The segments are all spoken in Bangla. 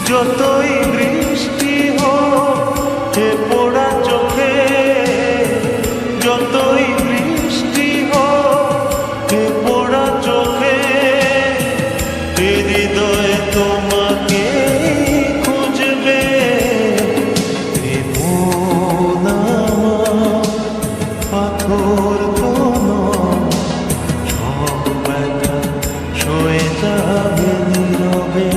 যতই বৃষ্টি হোক এ পোড়া চোখে, যতই বৃষ্টি হোক এ পোড়া চোখে, এ হৃদয় তোমাকে খুঁজবে। এ মন আমার পাথর কোনো, সব ব্যথা সয়ে যাবে নীরবে।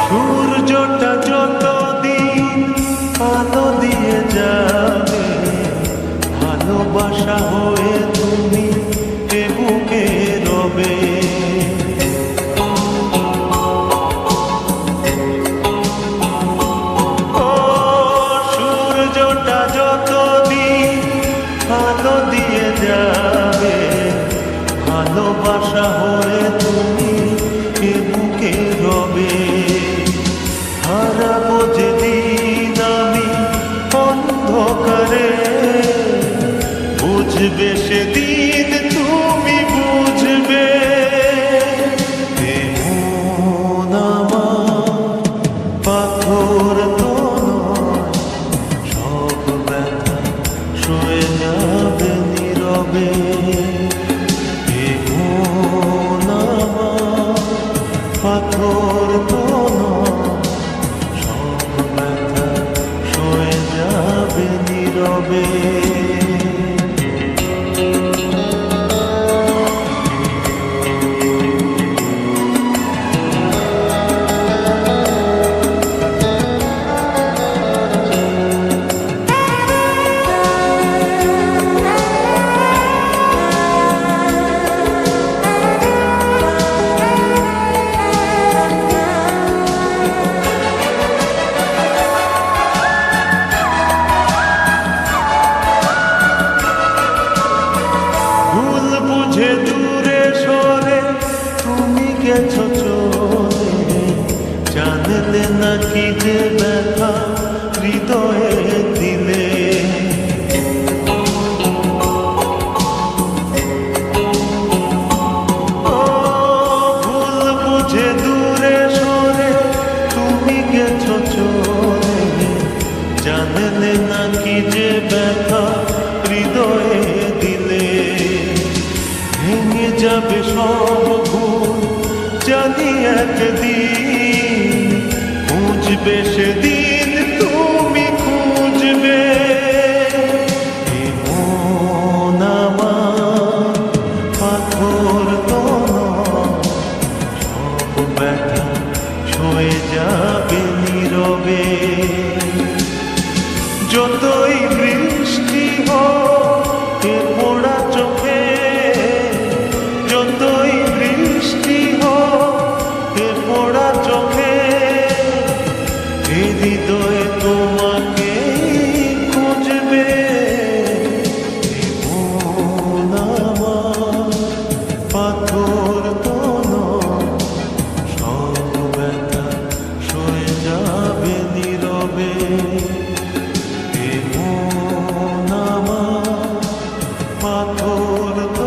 সূর্যটা যতদিন আলো দিয়ে যাবে, ভালোবাসা হয়ে তুমি এ বুকে রবে। ও সূর্যটা যতদিন আলো দিয়ে যাবে, ভালোবাসা হয়ে তুমি এ বুকে রবে। হারাবো যেদিন আমি অন্ধকারে, বুঝবে সেদিন তুমি বুঝবে। এ মন আমার পাথর তো নয়, সব ব্যথা সয়ে যাবে নীরবে। এ মন আমার পাথর তো নয়, সয়ে যাবে নীরবে। বুঝে দূরে সরে তুমি গেছো চলে, জানলে নাকি যে ব্যথা হৃদয়ে দিলে। ও ভুল বুঝে দূরে সরে তুমি গেছো চলে, জানলে নাকি যে ব্যথা হৃদয়ে দিলে। ভেঙে যাবে সব ভুল জানি একদিন, বুঝবে সেদিন তুমি খুঁজবে। এ মন আমার পাথর তো নয়, সব ব্যথা সয়ে যাবে নীরবে। যতই বৃষ্টি হোক এ পোড়া যখন